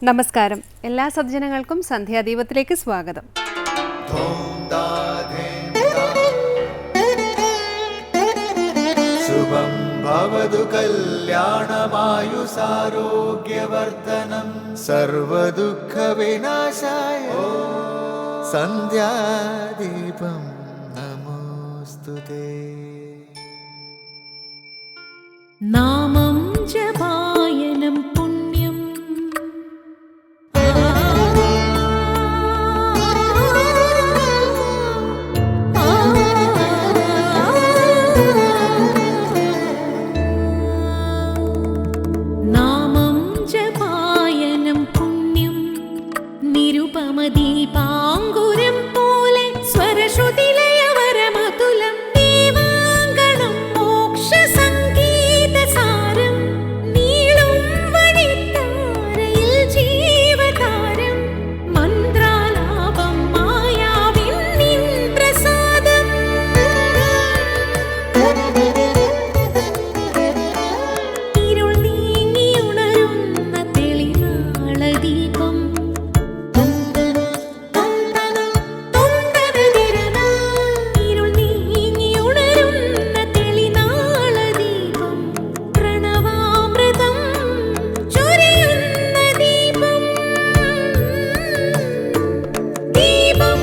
നമസ്കാരം. എല്ലാ സജ്ജനങ്ങൾക്കും സന്ധ്യാദീപത്തിലേക്ക് സ്വാഗതം. ശുഭം ഭവതു കല്യാണമായുസാരോഗ്യവർദ്ധനം സർവദുഃഖ വിനാശായ സന്ധ്യാദീപം നമോസ്തുതേ. നാമം ജപായനം പുണ്യം നാമം ജപായനം പുണ്യം നിരുപമദീപാങ്കുരം പോലെ സ്വരശ്രുതിലയവരമതുലം ദീവാങ്കണം മോക്ഷസംഗീതസാരം നീളും വഴിത്താരയിൽ ജീവതാരം മന്ത്രാലാപം മായാവിൻ നിൻ പ്രസാദം. ഇരുൾ നീങ്ങിയുണരുന്ന തെളിനാളദീപം ഇരുൾ നീങ്ങിയുണരുന്ന തെളിനാളദീപം പ്രണവാമൃതം ചൊരിയുന്ന ദീപം ദീപം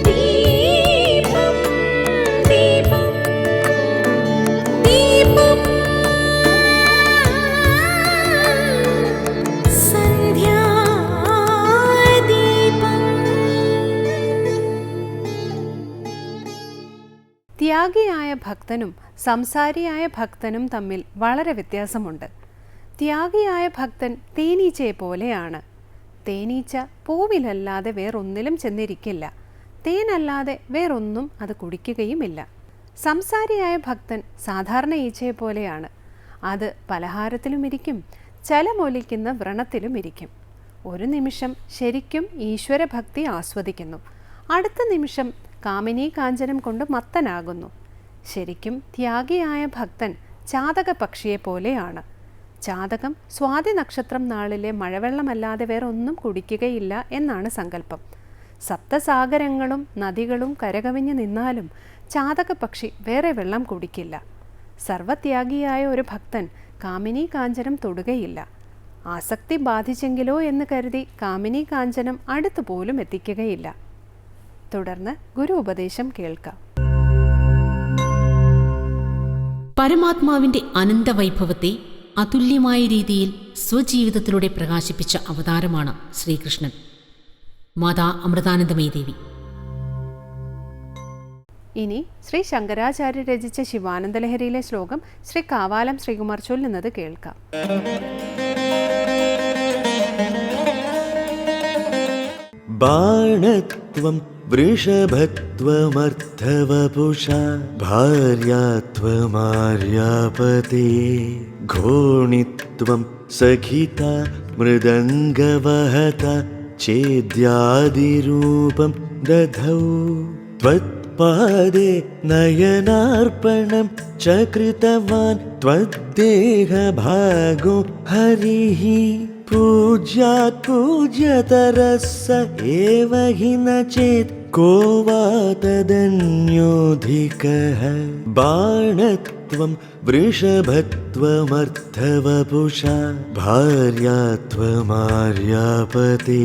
ദീപം ദീപം ദീപം ത്യാഗിയായ ഭക്തനും സംസാരിയായ ഭക്തനും തമ്മിൽ വളരെ വ്യത്യാസമുണ്ട്. ത്യാഗിയായ ഭക്തൻ തേനീച്ചയെ പോലെയാണ്. തേനീച്ച പൂവിലല്ലാതെ വേറൊന്നിലും ചെന്നിരിക്കില്ല. തേനല്ലാതെ വേറൊന്നും അത് കുടിക്കുകയുമില്ല. സംസാരിയായ ഭക്തൻ സാധാരണ ഈച്ചയെ പോലെയാണ്. അത് പലഹാരത്തിലുമിരിക്കും, ചലമൊലിക്കുന്ന വ്രണത്തിലുമിരിക്കും. ഒരു നിമിഷം ശരിക്കും ഈശ്വരഭക്തി ആസ്വദിക്കുന്നു, അടുത്ത നിമിഷം കാമിനീ കാഞ്ചനം കൊണ്ട് മത്തനാകുന്നു. ശരിക്കും ത്യാഗിയായ ഭക്തൻ ചാതക പക്ഷിയെ പോലെയാണ്. ചാതകം സ്വാതി നക്ഷത്രം നാളിലെ മഴവെള്ളമല്ലാതെ വേറെ ഒന്നും കുടിക്കുകയില്ല എന്നാണ് സങ്കല്പം. സപ്തസാഗരങ്ങളും നദികളും കരകവിഞ്ഞു നിന്നാലും ചാതക പക്ഷി വേറെ വെള്ളം കുടിക്കില്ല. സർവത്യാഗിയായ ഒരു ഭക്തൻ കാമിനീ കാഞ്ചനം തൊടുകയില്ല. ആസക്തി ബാധിച്ചെങ്കിലോ എന്ന് കരുതി കാമിനീ കാഞ്ചനം അടുത്തുപോലും എത്തിക്കുകയില്ല. തുടർന്ന് ഗുരു ഉപദേശം കേൾക്കാം. പരമാത്മാവിന്റെ അനന്തവൈഭവത്തെ അതുല്യമായ രീതിയിൽ സ്വജീവിതത്തിലൂടെ പ്രകാശിപ്പിച്ച അവതാരമാണ് ശ്രീകൃഷ്ണൻ. മാതാ അമൃതാനന്ദമയി ദേവി. ഇനി ശ്രീ ശങ്കരാചാര്യ രചിച്ച ശിവാനന്ദലഹരിയിലെ ശ്ലോകം ശ്രീ കാവാലം ശ്രീകുമാർ ചൊല്ലുന്നത് കേൾക്കാം. ബാണത്വം വൃഷഭത്വമർത്ഥവപുഷാ ഭാര്യാത്വമാര്യാപതേ ഘോണിത്വം സഖിത മൃദംഗവഹത ചേദ്യാദിരൂപം ദധൗ ത്വത്പാദേ നയനാർപ്പണം ച കൃതവാൻ ത്വദ്ദേഹഭാഗോ ഹരിഃ പൂജ്യാത് പൂജ്യതരസ്സ ഏവ ഹി ന ചേത് കോ വാ തദന്യോധികഃ ബാണത്വം വൃഷഭത്വമർത്ഥവപുഷാ ഭാര്യാത്വമാര്യാപതേ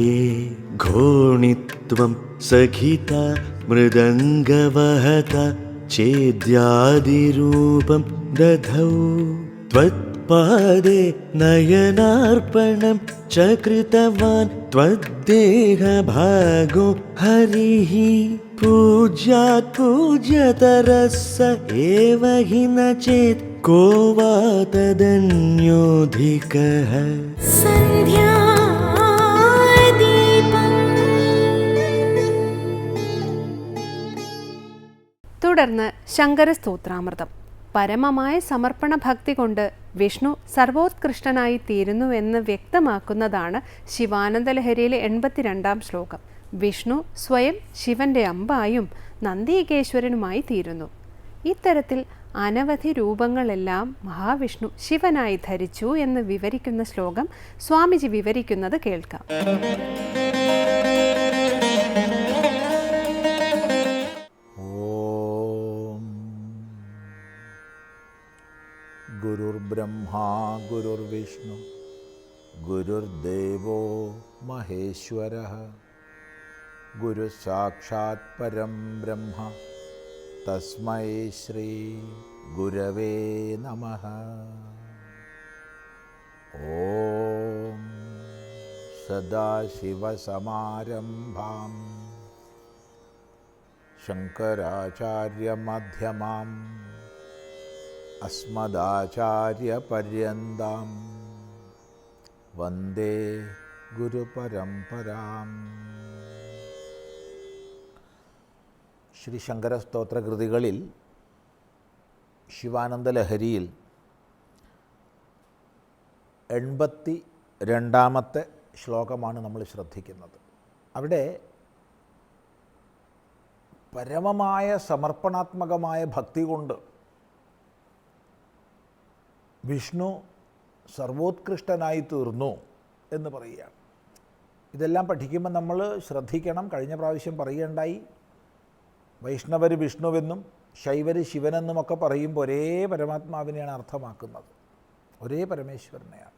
ഘോണിത്വം സഖിത മൃദംഗവഹത ചേദ്യാദിരൂപം ദധൗ ത്വത്പാദേ നയനാർപ്പണം ച കൃതവാൻ ത്വദ്ദേഹഭാഗോ ഹരിഃ പൂജ്യാത് പൂജ്യതരസ്സ ഏവ ഹി ന ചേത് കോ വാ തദന്യോധികഃ. തുടർന്ന് ശങ്കരസ്തോത്രാമൃതം. പരമമായ സമർപ്പണ ഭക്തി കൊണ്ട് വിഷ്ണു സർവോത്കൃഷ്ടനായി തീരുന്നുവെന്ന് വ്യക്തമാക്കുന്നതാണ് ശിവാനന്ദലഹരിയിലെ 82-ാം ശ്ലോകം. വിഷ്ണു സ്വയം ശിവന്റെ അമ്പായും നന്ദീകേശ്വരനുമായി തീരുന്നു. ഇത്തരത്തിൽ അനവധി രൂപങ്ങളെല്ലാം മഹാവിഷ്ണു ശിവനായി ധരിച്ചു എന്ന് വിവരിക്കുന്ന ശ്ലോകം സ്വാമിജി വിവരിക്കുന്നത് കേൾക്കാം. ഗുരുർബ്രഹ്മാ ഗുരുർവിഷ്ണു ഗുരുർദേവോ മഹേശ്വരഃ ഗുരുസാക്ഷാത് പരം ബ്രഹ്മ തസ്മൈ ശ്രീ ഗുരവേ നമഃ. ഓം സദാശിവസമാരംഭാം ശങ്കരാചാര്യമധ്യമാം അസ്മദാചാര്യപര്യന്താം വന്ദേ ഗുരുപരമ്പരാം. ശ്രീ ശങ്കരസ്തോത്രകൃതികളിൽ ശിവാനന്ദലഹരിയിൽ 82-ാമത്തെ ശ്ലോകമാണ് നമ്മൾ ശ്രദ്ധിക്കുന്നത്. അവിടെ പരമമായ സമർപ്പണാത്മകമായ ഭക്തി കൊണ്ട് വിഷ്ണു സർവോത്കൃഷ്ടനായി തീർന്നു എന്ന് പറയുകയാണ്. ഇതെല്ലാം പഠിക്കുമ്പോൾ നമ്മൾ ശ്രദ്ധിക്കണം. കഴിഞ്ഞ പ്രാവശ്യം പറയുകയുണ്ടായി, വൈഷ്ണവർ വിഷ്ണുവെന്നും ശൈവര് ശിവനെന്നുമൊക്കെ പറയുമ്പോൾ ഒരേ പരമാത്മാവിനെയാണ് അർത്ഥമാക്കുന്നത്, ഒരേ പരമേശ്വരനെയാണ്.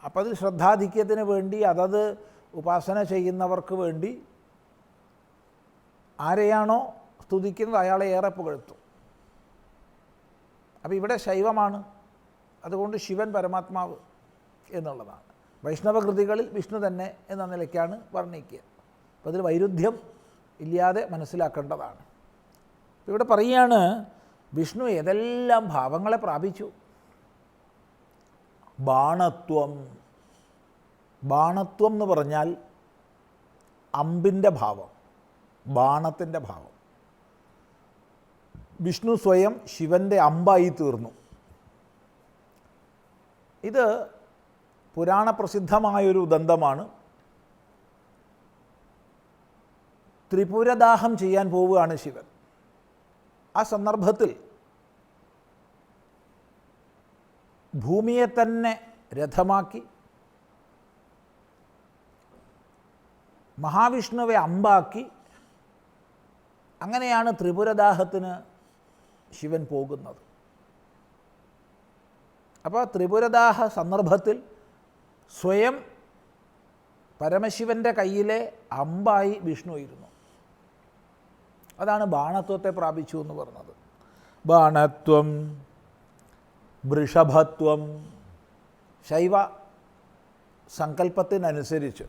അപ്പോൾ അത് ശ്രദ്ധാധിക്യത്തിന് വേണ്ടി അതത് ഉപാസന ചെയ്യുന്നവർക്ക് വേണ്ടി ആരെയാണോ സ്തുതിക്കുന്നത് അയാളെ ഏറെ പുകഴ്ത്തും. അപ്പോൾ ഇവിടെ ശൈവമാണ്, അതുകൊണ്ട് ശിവൻ പരമാത്മാവ് എന്നുള്ളതാണ്. വൈഷ്ണവകൃതികളിൽ വിഷ്ണു തന്നെ എന്ന നിലയ്ക്കാണ് വർണ്ണിക്കുക. അപ്പോൾ അതിൽ വൈരുദ്ധ്യം ഇല്ലാതെ മനസ്സിലാക്കേണ്ടതാണ്. ഇവിടെ പറയുകയാണ്, വിഷ്ണു ഏതെല്ലാം ഭാവങ്ങളെ പ്രാപിച്ചു. ബാണത്വം. ബാണത്വം എന്ന് പറഞ്ഞാൽ അമ്പിൻ്റെ ഭാവം, ബാണത്തിൻ്റെ ഭാവം. വിഷ്ണു സ്വയം ശിവൻ്റെ അമ്പായി തീർന്നു. ഇത് പുരാണപ്രസിദ്ധമായൊരു ദന്തമാണ്. ത്രിപുരദാഹം ചെയ്യാൻ പോവുകയാണ് ശിവൻ. ആ സന്ദർഭത്തിൽ ഭൂമിയെ തന്നെ രഥമാക്കി മഹാവിഷ്ണുവെ അമ്പാക്കി, അങ്ങനെയാണ് ത്രിപുരദാഹത്തിന് ശിവൻ പോകുന്നത്. അപ്പോൾ ത്രിപുരദാഹ സന്ദർഭത്തിൽ സ്വയം പരമശിവൻ്റെ കയ്യിലെ അമ്പായി വിഷ്ണു ഇരുന്നു. അതാണ് ബാണത്വത്തെ പ്രാപിച്ചു എന്ന് പറഞ്ഞത്. ബാണത്വം, വൃഷഭത്വം, ശൈവ സങ്കല്പത്തിനനുസരിച്ച്.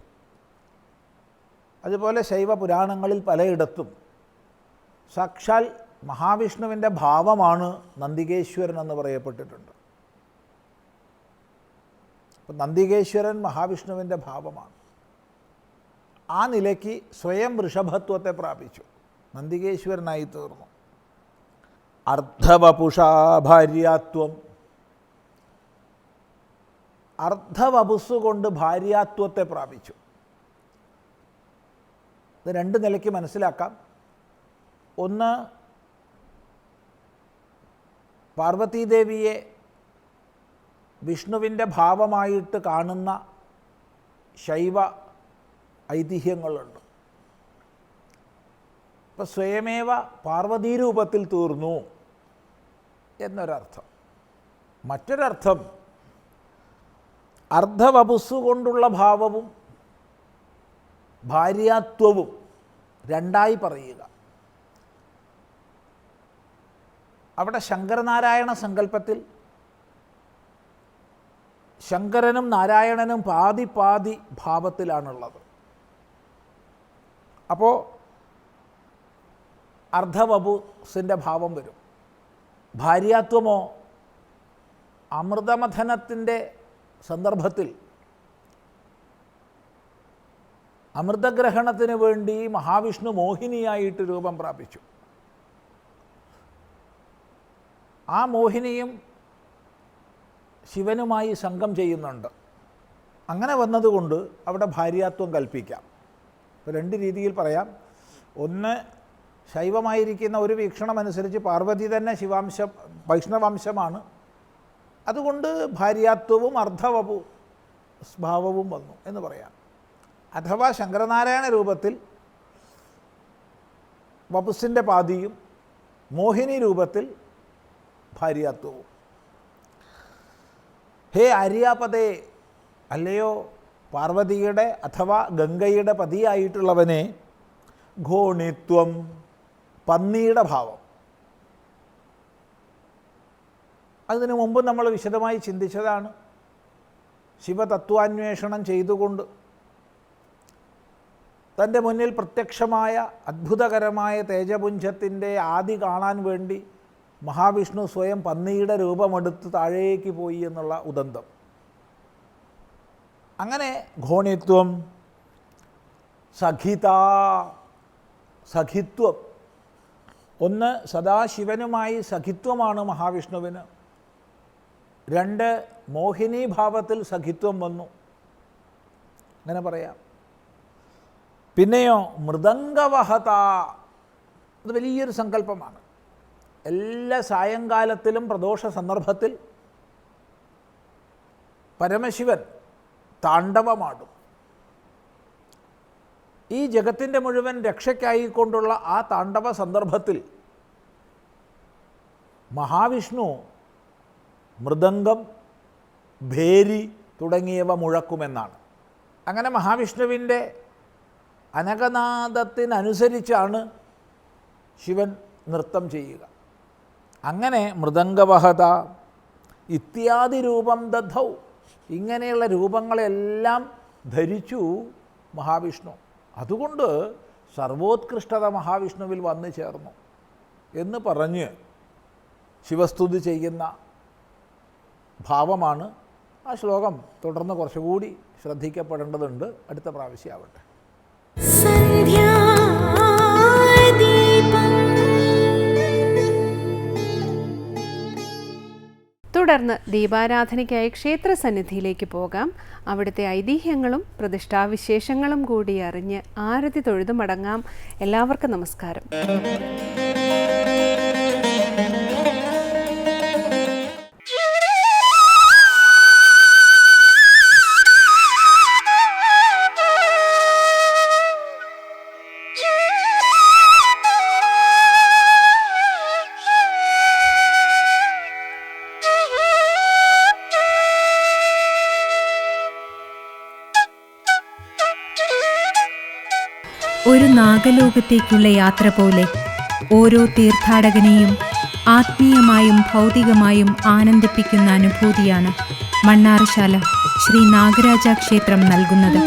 അതുപോലെ ശൈവ പുരാണങ്ങളിൽ പലയിടത്തും സാക്ഷാൽ മഹാവിഷ്ണുവിൻ്റെ ഭാവമാണ് നന്ദികേശ്വരൻ എന്ന് പറയപ്പെട്ടിട്ടുണ്ട്. അപ്പം നന്ദികേശ്വരൻ മഹാവിഷ്ണുവിൻ്റെ ഭാവമാണ്. ആ നിലയ്ക്ക് സ്വയം വൃഷഭത്വത്തെ പ്രാപിച്ചു, നന്ദികേശ്വരനായി തീർന്നു. അർദ്ധവപുഷാഭാര്യാത്വം. അർദ്ധവപുസ്സുകൊണ്ട് ഭാര്യാത്വത്തെ പ്രാപിച്ചു. ഇത് രണ്ട് നിലയ്ക്ക് മനസ്സിലാക്കാം. ഒന്ന്, പാർവതീദേവിയെ വിഷ്ണുവിൻ്റെ ഭാവമായിട്ട് കാണുന്ന ശൈവ ഐതിഹ്യങ്ങളുണ്ട്. ഇപ്പം സ്വയമേവ പാർവതീരൂപത്തിൽ തീർന്നു എന്നൊരർത്ഥം. മറ്റൊരർത്ഥം, അർദ്ധവപുസ്സു കൊണ്ടുള്ള ഭാവവും ഭാര്യാത്വവും രണ്ടായി പറയുക. അവിടെ ശങ്കരനാരായണ സങ്കല്പത്തിൽ ശങ്കരനും നാരായണനും പാതി പാതി ഭാവത്തിലാണുള്ളത്. അപ്പോൾ അർദ്ധവപുസിൻ്റെ ഭാവം വരും. ഭാര്യാത്വമോ അമൃതമഥനത്തിൻ്റെ സന്ദർഭത്തിൽ അമൃതഗ്രഹണത്തിന് വേണ്ടി മഹാവിഷ്ണു മോഹിനിയായിട്ട് രൂപം പ്രാപിച്ചു. ആ മോഹിനിയും ശിവനുമായി സംഘം ചെയ്യുന്നുണ്ട്. അങ്ങനെ വന്നതുകൊണ്ട് അവിടെ ഭാര്യാത്വം കൽപ്പിക്കാം. ഇപ്പോൾ രണ്ട് രീതിയിൽ പറയാം. ഒന്ന്, ശൈവമായിരിക്കുന്ന ഒരു വീക്ഷണമനുസരിച്ച് പാർവതി തന്നെ വൈഷ്ണവംശമാണ്. അതുകൊണ്ട് ഭാര്യാത്വവും അർദ്ധവപു ഭാവവും വന്നു എന്ന് പറയാം. അഥവാ ശങ്കരനാരായണ രൂപത്തിൽ വപുസിൻ്റെ പാതിയും മോഹിനി രൂപത്തിൽ ഭാര്യാത്വവും. ഹേ ആര്യാപദേ, അല്ലയോ പാർവതിയുടെ അഥവാ ഗംഗയുടെ പതിയായിട്ടുള്ളവനെ, ഘോണിത്വം, പന്നിയുടെ ഭാവം. അതിനു മുമ്പ് നമ്മൾ വിശദമായി ചിന്തിച്ചതാണ്. ശിവതത്വാന്വേഷണം ചെയ്തുകൊണ്ട് തൻ്റെ മുന്നിൽ പ്രത്യക്ഷമായ അത്ഭുതകരമായ തേജപുഞ്ചത്തിൻ്റെ ആദി കാണാൻ വേണ്ടി മഹാവിഷ്ണു സ്വയം പന്നിയുടെ രൂപമെടുത്ത് താഴേക്ക് പോയി എന്നുള്ള ഉദന്തം. അങ്ങനെ ഘോണിത്വം, സഖിത്വം. ഒന്ന്, സദാശിവനുമായി സഖിത്വമാണ് മഹാവിഷ്ണുവിന്. രണ്ട്, മോഹിനി ഭാവത്തിൽ സഖിത്വം വന്നു, അങ്ങനെ പറയാം. പിന്നെയോ മൃദംഗവഹത, അത് വലിയൊരു സങ്കല്പമാണ്. എല്ലാ സായങ്കാലത്തിലും പ്രദോഷ സന്ദർഭത്തിൽ പരമശിവൻ താണ്ഡവമാടും. ഈ ജഗത്തിൻ്റെ മുഴുവൻ രക്ഷയ്ക്കായിക്കൊണ്ടുള്ള ആ താണ്ഡവ സന്ദർഭത്തിൽ മഹാവിഷ്ണു മൃദംഗം, ഭേരി തുടങ്ങിയവ മുഴക്കുമെന്നാണ്. അങ്ങനെ മഹാവിഷ്ണുവിൻ്റെ അനകനാദത്തിനനുസരിച്ചാണ് ശിവൻ നൃത്തം ചെയ്യുക. അങ്ങനെ മൃദംഗവഹത ഇത്യാദി രൂപം ദധൗ, ഇങ്ങനെയുള്ള രൂപങ്ങളെല്ലാം ധരിച്ചു മഹാവിഷ്ണു. അതുകൊണ്ട് സർവോത്കൃഷ്ടത മഹാവിഷ്ണുവിൽ വന്നു ചേർന്നു എന്ന് പറഞ്ഞ് ശിവസ്തുതി ചെയ്യുന്ന ഭാവമാണ് ആ ശ്ലോകം. തുടർന്ന് കുറച്ചുകൂടി ശ്രദ്ധിക്കപ്പെടേണ്ടതുണ്ട്. അടുത്ത പ്രാവശ്യമാവട്ടെ. തുടർന്ന് ദീപാരാധനയ്ക്കായി ക്ഷേത്രസന്നിധിയിലേക്ക് പോകാം. അവിടുത്തെ ഐതിഹ്യങ്ങളും പ്രതിഷ്ഠാവിശേഷങ്ങളും കൂടി അറിഞ്ഞ് ആരതി തൊഴുതു മടങ്ങാം. എല്ലാവർക്കും നമസ്കാരം. ഒരു നാഗലോകത്തേക്കുള്ള യാത്ര പോലെ ഓരോ തീർത്ഥാടകനെയും ആത്മീയമായും ഭൗതികമായും ആനന്ദിപ്പിക്കുന്ന അനുഭൂതിയാണ് മണ്ണാറശാല ശ്രീ നാഗരാജ ക്ഷേത്രം നൽകുന്നത്.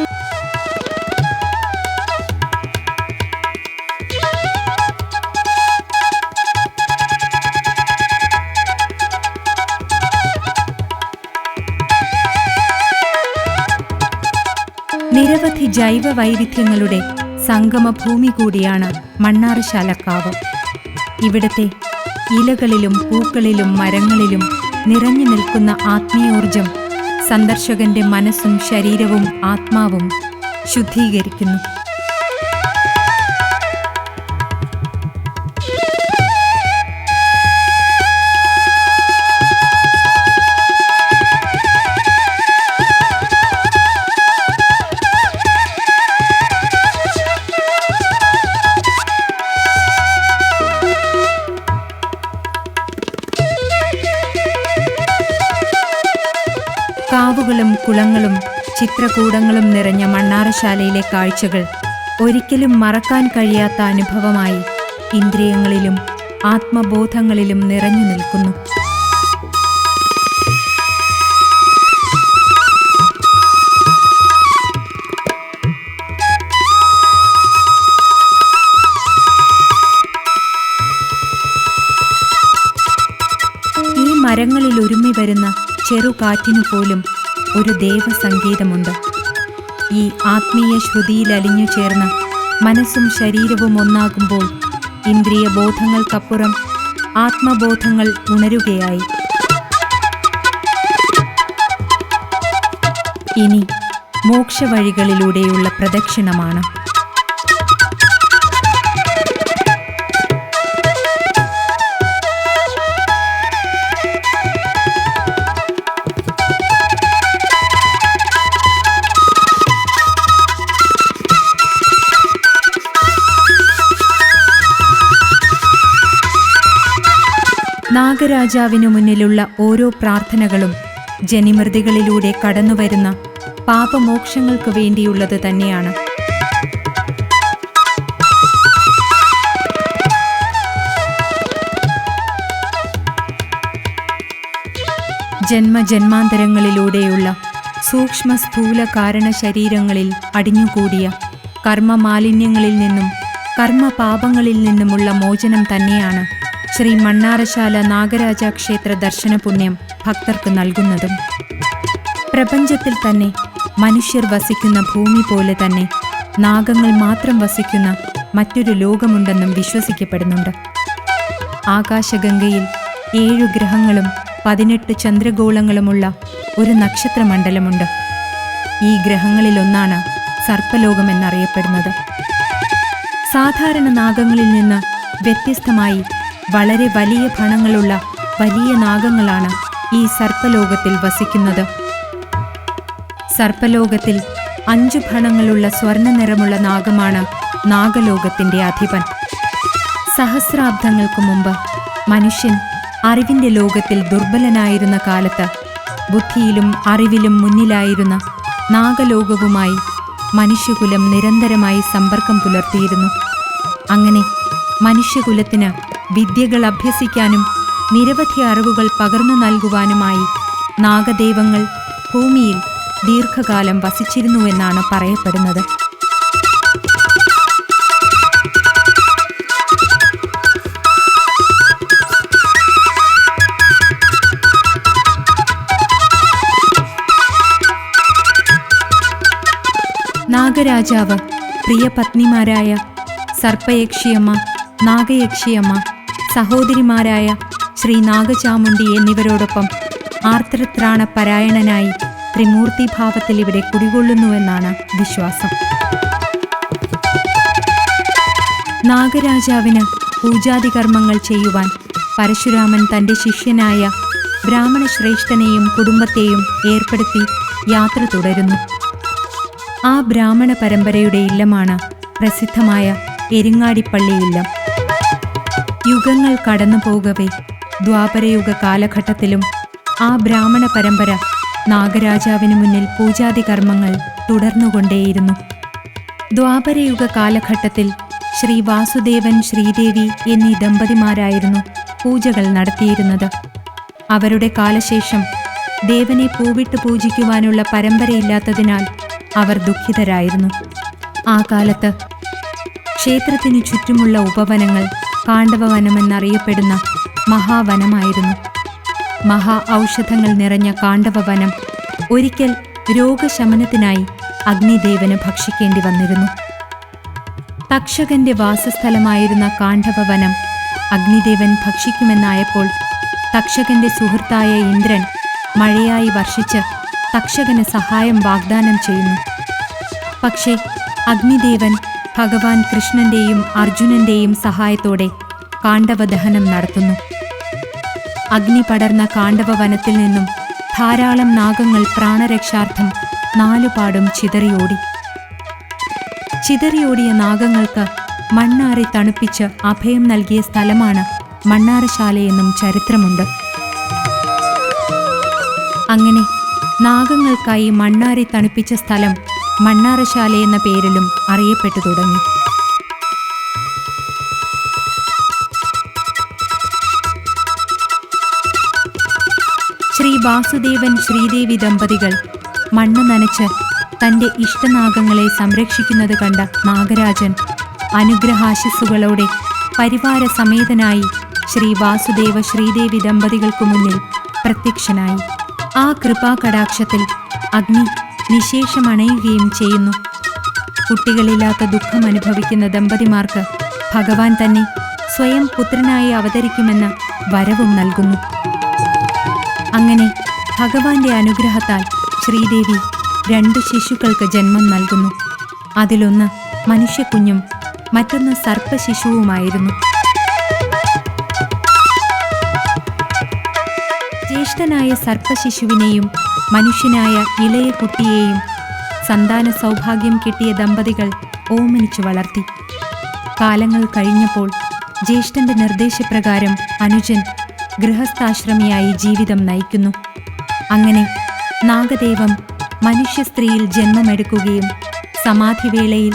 നിരവധി ജൈവ വൈവിധ്യങ്ങളുടെ സംഗമഭൂമി കൂടിയാണ് മണ്ണാറശാലക്കാവ്. ഇവിടുത്തെ ഇലകളിലും പൂക്കളിലും മരങ്ങളിലും നിറഞ്ഞു നിൽക്കുന്ന ആത്മീയോർജം സന്ദർശകന്റെ മനസ്സും ശരീരവും ആത്മാവും ശുദ്ധീകരിക്കുന്നു. കാവുകളും കുളങ്ങളും ചിത്രകൂടങ്ങളും നിറഞ്ഞ മണ്ണാറശാലയിലെ കാഴ്ചകൾ ഒരിക്കലും മറക്കാൻ കഴിയാത്ത അനുഭവമായി ഇന്ദ്രിയങ്ങളിലും ആത്മബോധങ്ങളിലും നിറഞ്ഞു നിൽക്കുന്നു. ഈ മരങ്ങളിൽ ഒരുമി വരുന്ന ചെറുകാറ്റിനു പോലും ഒരു ദേവസംഗീതമുണ്ട്. ഈ ആത്മീയ ശ്രുതിയിൽ അലിഞ്ഞു ചേർന്ന് മനസ്സും ശരീരവും ഒന്നാകുമ്പോൾ ഇന്ദ്രിയ ബോധങ്ങൾക്കപ്പുറം ആത്മബോധങ്ങൾ ഉണരുകയായി. ഇനി മോക്ഷവഴികളിലൂടെയുള്ള പ്രദക്ഷിണമാണ്. നാഗരാജാവിനു മുന്നിലുള്ള ഓരോ പ്രാർത്ഥനകളും ജനിമൃതികളിലൂടെ കടന്നുവരുന്ന പാപമോക്ഷങ്ങൾക്ക് വേണ്ടിയുള്ളത് തന്നെയാണ്. ജന്മജന്മാന്തരങ്ങളിലൂടെയുള്ള സൂക്ഷ്മ സ്ഥൂല കാരണ ശരീരങ്ങളിൽ അടിഞ്ഞുകൂടിയ കർമ്മമാലിന്യങ്ങളിൽ നിന്നും കർമ്മപാപങ്ങളിൽ നിന്നുമുള്ള മോചനം തന്നെയാണ് ശ്രീ മണ്ണാറശാല നാഗരാജ ക്ഷേത്ര ദർശന പുണ്യം ഭക്തർക്ക് നൽകുന്നതും. പ്രപഞ്ചത്തിൽ തന്നെ മനുഷ്യർ വസിക്കുന്ന ഭൂമി പോലെ തന്നെ നാഗങ്ങൾ മാത്രം വസിക്കുന്ന മറ്റൊരു ലോകമുണ്ടെന്നും വിശ്വസിക്കപ്പെടുന്നുണ്ട്. ആകാശഗംഗയിൽ 7 ഗ്രഹങ്ങളും 18 ചന്ദ്രഗോളങ്ങളുമുള്ള ഒരു നക്ഷത്രമണ്ഡലമുണ്ട്. ഈ ഗ്രഹങ്ങളിലൊന്നാണ് സർപ്പലോകമെന്നറിയപ്പെടുന്നത്. സാധാരണ നാഗങ്ങളിൽ നിന്ന് വ്യത്യസ്തമായി വളരെ വലിയ ഫണങ്ങളുള്ള വലിയ നാഗങ്ങളാണ് ഈ സർപ്പലോകത്തിൽ വസിക്കുന്നത്. സർപ്പലോകത്തിൽ 5 ഫണങ്ങളുള്ള സ്വർണ്ണ നിറമുള്ള നാഗമാണ് നാഗലോകത്തിൻ്റെ അധിപൻ. സഹസ്രാബ്ദങ്ങൾക്ക് മുമ്പ് മനുഷ്യൻ അറിവിൻ്റെ ലോകത്തിൽ ദുർബലനായിരുന്ന കാലത്ത് ബുദ്ധിയിലും അറിവിലും മുന്നിലായിരുന്ന നാഗലോകവുമായി മനുഷ്യകുലം നിരന്തരമായി സമ്പർക്കം പുലർത്തിയിരുന്നു. അങ്ങനെ മനുഷ്യകുലത്തിന് വിദ്യകൾ അഭ്യസിക്കാനും നിരവധി അറിവുകൾ പകർന്നു നൽകുവാനുമായി നാഗദൈവങ്ങൾ ഭൂമിയിൽ ദീർഘകാലം വസിച്ചിരുന്നുവെന്നാണ് പറയപ്പെടുന്നത്. നാഗരാജാവ് പ്രിയപത്നിമാരായ സർപ്പയക്ഷിയമ്മ, നാഗയക്ഷിയമ്മ, സഹോദരിമാരായ ശ്രീ നാഗചാമുണ്ഡി എന്നിവരോടൊപ്പം ആർത്തത്രാണപരായണനായി ത്രിമൂർത്തിഭാവത്തിൽ ഇവിടെ കുടികൊള്ളുന്നുവെന്നാണ് വിശ്വാസം. നാഗരാജാവിന് പൂജാതി കർമ്മങ്ങൾ ചെയ്യുവാൻ പരശുരാമൻ തൻ്റെ ശിഷ്യനായ ബ്രാഹ്മണശ്രേഷ്ഠനെയും കുടുംബത്തെയും ഏർപ്പെടുത്തി യാത്ര തുടരുന്നു. ആ ബ്രാഹ്മണ പരമ്പരയുടെ ഇല്ലമാണ് പ്രസിദ്ധമായ എരിങ്ങാടിപ്പള്ളി ഇല്ലം. യുഗങ്ങൾ കടന്നു പോകവേ ദ്വാപരയുഗ കാലഘട്ടത്തിലും ആ ബ്രാഹ്മണ പരമ്പര നാഗരാജാവിന് മുന്നിൽ പൂജാതി കർമ്മങ്ങൾ തുടർന്നുകൊണ്ടേയിരുന്നു. ദ്വാപരയുഗ കാലഘട്ടത്തിൽ ശ്രീ വാസുദേവൻ, ശ്രീദേവി എന്നീ ദമ്പതിമാരായിരുന്നു പൂജകൾ നടത്തിയിരുന്നത്. അവരുടെ കാലശേഷം ദേവനെ പൂവിട്ട് പൂജിക്കുവാനുള്ള പരമ്പരയില്ലാത്തതിനാൽ അവർ ദുഃഖിതരായിരുന്നു. ആ കാലത്ത് ക്ഷേത്രത്തിനു ചുറ്റുമുള്ള ഉപവനങ്ങൾ കാണ്ഡവവനമെന്നറിയപ്പെടുന്ന മഹാവനമായിരുന്നു. മഹാ ഔഷധങ്ങൾ നിറഞ്ഞ കാണ്ഡവവനം ഒരിക്കൽ രോഗശമനത്തിനായി അഗ്നിദേവന് ഭക്ഷിക്കേണ്ടി വന്നിരുന്നു. തക്ഷകന്റെ വാസസ്ഥലമായിരുന്ന കാണ്ഡവവനം അഗ്നിദേവൻ ഭക്ഷിക്കുമെന്നായപ്പോൾ തക്ഷകന്റെ സുഹൃത്തായ ഇന്ദ്രൻ മഴയായി വർഷിച്ച് തക്ഷകന് സഹായം വാഗ്ദാനം ചെയ്യുന്നു. പക്ഷേ അഗ്നിദേവൻ ഭഗവാൻ കൃഷ്ണന്റെയും അർജുനന്റെയും സഹായത്തോടെ കാണ്ഡവദഹനം നടത്തുന്നു. അഗ്നി പടർന്ന കാണ്ഡവവനത്തിൽ നിന്നും ധാരാളം നാഗങ്ങൾ പ്രാണരക്ഷാർത്ഥം 4 പാടും ചിതറിയോടി. ചിതറിയോടിയ നാഗങ്ങൾക്ക് മണ്ണാറി തണുപ്പിച്ച് അഭയം നൽകിയ സ്ഥലമാണ് മണ്ണാറശാലയെന്നും ചരിത്രമുണ്ട്. അങ്ങനെ നാഗങ്ങൾക്കായി മണ്ണാറി തണുപ്പിച്ച സ്ഥലം മണ്ണാറശാല എന്ന പേരിലും അറിയപ്പെട്ടു തുടങ്ങി. ശ്രീ വാസുദേവൻ, ശ്രീദേവി ദമ്പതികൾ മണ്ണ് നനച്ച് തൻ്റെ ഇഷ്ടനാഗങ്ങളെ സംരക്ഷിക്കുന്നത് കണ്ട നാഗരാജൻ അനുഗ്രഹാശിസ്സുകളോടെ പരിവാര സമേതനായി ശ്രീ വാസുദേവ, ശ്രീദേവി ദമ്പതികൾക്കു മുന്നിൽ പ്രത്യക്ഷനായി. ആ കൃപാകടാക്ഷത്തിൽ അഗ്നി നിശേഷമണയുകയും ചെയ്യുന്നു. കുട്ടികളില്ലാത്ത ദുഃഖം അനുഭവിക്കുന്ന ദമ്പതിമാർക്ക് ഭഗവാൻ തന്നെ സ്വയം പുത്രനായി അവതരിക്കുമെന്ന വരവും നൽകുന്നു. അങ്ങനെ ഭഗവാന്റെ അനുഗ്രഹത്താൽ ശ്രീദേവി 2 ശിശുക്കൾക്ക് ജന്മം നൽകുന്നു. അതിലൊന്ന് മനുഷ്യക്കുഞ്ഞും മറ്റൊന്ന് സർപ്പശിശുവുമായിരുന്നു. ജ്യേഷ്ഠനായ സർപ്പശിശുവിനെയും മനുഷ്യനായ ഇളയ കുട്ടിയെയും സന്താന സൗഭാഗ്യം കിട്ടിയ ദമ്പതികൾ ഓമനിച്ചു വളർത്തി. കാലങ്ങൾ കഴിഞ്ഞപ്പോൾ ജ്യേഷ്ഠന്റെ നിർദ്ദേശപ്രകാരം അനുജൻ ഗൃഹസ്ഥാശ്രമിയായി ജീവിതം നയിക്കുന്നു. അങ്ങനെ നാഗദേവം മനുഷ്യ സ്ത്രീയിൽ ജന്മമെടുക്കുകയും സമാധിവേളയിൽ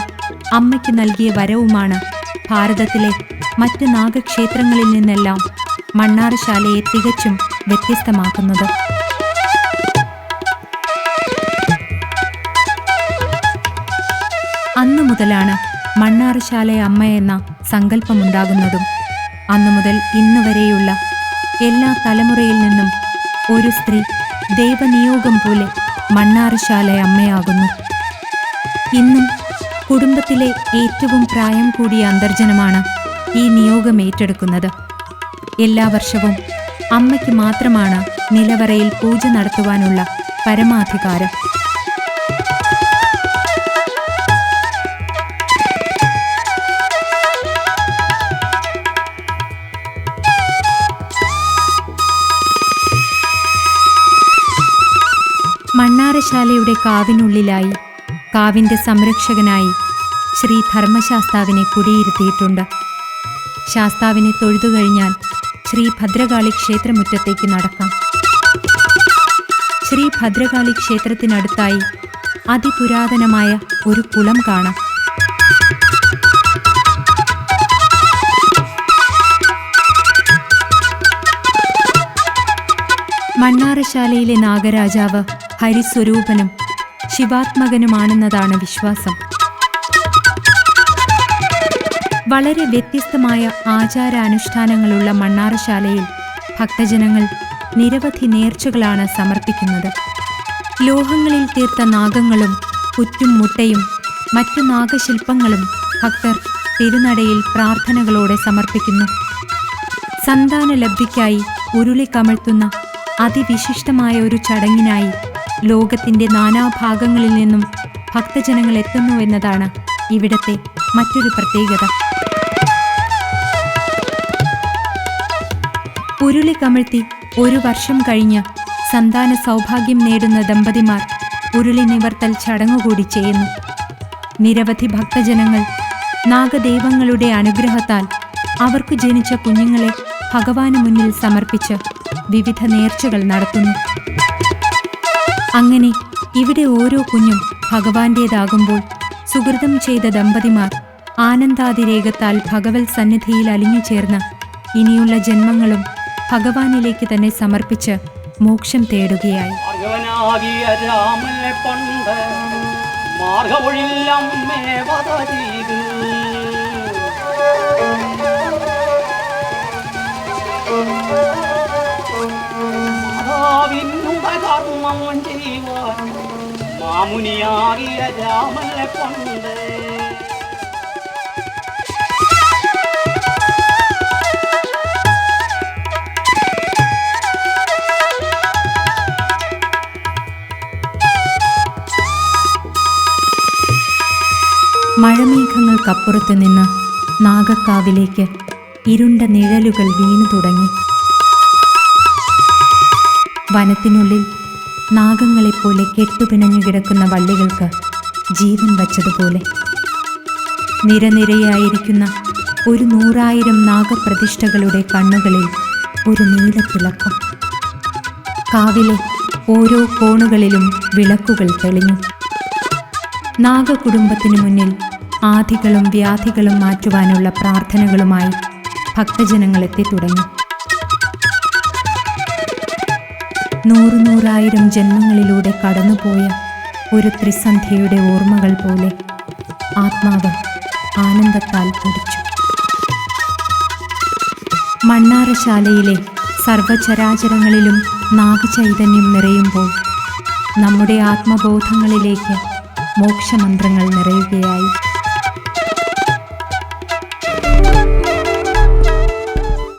അമ്മയ്ക്ക് നൽകിയ വരവുമാണ് ഭാരതത്തിലെ മറ്റ് നാഗക്ഷേത്രങ്ങളിൽ നിന്നെല്ലാം മണ്ണാറശാലയെ തികച്ചും വ്യത്യസ്തമാക്കുന്നത്. അന്നു മുതലാണ് മണ്ണാറശാല അമ്മ എന്ന സങ്കല്പമുണ്ടാകുന്നതും. അന്നു മുതൽ ഇന്ന് വരെയുള്ള എല്ലാ തലമുറയിൽ നിന്നും ഒരു സ്ത്രീ ദൈവനിയോഗം പോലെ മണ്ണാറശാല അമ്മയാകുന്നു. ഇന്നും കുടുംബത്തിലെ ഏറ്റവും പ്രായം കൂടിയ അന്തർജനമാണ് ഈ നിയോഗം ഏറ്റെടുക്കുന്നത്. എല്ലാ വർഷവും അമ്മയ്ക്ക് മാത്രമാണ് നിലവറയിൽ പൂജ നടത്തുവാനുള്ള പരമാധികാരം. മണ്ണാറശാലയുടെ കാവിനുള്ളിലായി കാവിൻ്റെ സംരക്ഷകനായി ശ്രീ ധർമ്മശാസ്താവിനെ കുടിയിരുത്തിയിട്ടുണ്ട്. ശാസ്താവിനെ തൊഴുതു കഴിഞ്ഞാൽ ശ്രീ ഭദ്രകാളി ക്ഷേത്രമുറ്റത്തേക്ക് നടക്കാം. ശ്രീ ഭദ്രകാളി ക്ഷേത്രത്തിനടുത്തായി അതിപുരാതനമായ ഒരു കുളം കാണാം. മണ്ണാറശാലയിലെ നാഗരാജാവ് ഹരിസ്വരൂപനും ശിവാത്മകനുമാണെന്നതാണ് വിശ്വാസം. വളരെ വ്യത്യസ്തമായ ആചാരാനുഷ്ഠാനങ്ങളുള്ള മണ്ണാറശാലയിൽ ഭക്തജനങ്ങൾ നിരവധി നേർച്ചകളാണ് സമർപ്പിക്കുന്നത്. ലോഹങ്ങളിൽ തീർത്ത നാഗങ്ങളും പുറ്റും മുട്ടയും മറ്റു നാഗശില്പങ്ങളും ഭക്തർ തിരുനടയിൽ പ്രാർത്ഥനകളോടെ സമർപ്പിക്കുന്നു. സന്താനലബ്ധിക്കായി ഉരുളി കമഴ്ത്തുന്ന അതിവിശിഷ്ടമായ ഒരു ചടങ്ങിനായി ലോകത്തിൻ്റെ നാനാഭാഗങ്ങളിൽ നിന്നും ഭക്തജനങ്ങൾ എത്തുന്നുവെന്നതാണ് ഇവിടത്തെ മറ്റൊരു പ്രത്യേകത. ഉരുളി കമഴ്ത്തി ഒരു വർഷം കഴിഞ്ഞ് സന്താന സൗഭാഗ്യം നേടുന്ന ദമ്പതിമാർ ഉരുളി നിവർത്തൽ ചടങ്ങുകൂടി ചെയ്യുന്നു. നിരവധി ഭക്തജനങ്ങൾ നാഗദൈവങ്ങളുടെ അനുഗ്രഹത്താൽ അവർക്ക് ജനിച്ച കുഞ്ഞുങ്ങളെ ഭഗവാന് മുന്നിൽ സമർപ്പിച്ച് വിവിധ നേർച്ചകൾ നടത്തുന്നു. അങ്ങനെ ഇവിടെ ഓരോ കുഞ്ഞും ഭഗവാന്റേതാകുമ്പോൾ സുഹൃതം ചെയ്ത ദമ്പതിമാർ ആനന്ദാതിരേകത്താൽ ഭഗവത് സന്നിധിയിൽ അലിഞ്ഞു ചേർന്ന് ഇനിയുള്ള ജന്മങ്ങളും ഭഗവാനിലേക്ക് തന്നെ സമർപ്പിച്ച് മോക്ഷം തേടുകയായി. മാമുനിയാകിയ രാമനെ കൊണ്ട് മഴമേഘങ്ങൾക്കപ്പുറത്ത് നിന്ന് നാഗക്കാവിലേക്ക് ഇരുണ്ട നിഴലുകൾ വീണു തുടങ്ങി. വനത്തിനുള്ളിൽ നാഗങ്ങളെപ്പോലെ കെട്ടുപിണഞ്ഞു കിടക്കുന്ന വള്ളികൾക്ക് ജീവൻ വച്ചതുപോലെ നിരനിരയായിരിക്കുന്ന 100,000 നാഗപ്രതിഷ്ഠകളുടെ കണ്ണുകളിൽ ഒരു നീലത്തിളക്കം. കാവിലെ ഓരോ കോണുകളിലും വിളക്കുകൾ തെളിഞ്ഞു. നാഗകുടുംബത്തിനു മുന്നിൽ ആധികളും വ്യാധികളും മാറ്റുവാനുള്ള പ്രാർത്ഥനകളുമായി ഭക്തജനങ്ങൾ എത്തിത്തുടങ്ങി. 100,000 ജന്മങ്ങളിലൂടെ കടന്നുപോയ ഒരു ത്രിസന്ധ്യയുടെ ഓർമ്മകൾ പോലെ ആത്മാവ് ആനന്ദത്താൽ തുടിച്ചു. മണ്ണാറശാലയിലെ സർവചരാചരങ്ങളിലും നാഗചൈതന്യം നിറയുമ്പോൾ നമ്മുടെ ആത്മബോധങ്ങളിലേക്ക് മോക്ഷമന്ത്രങ്ങൾ നിറയുകയായി.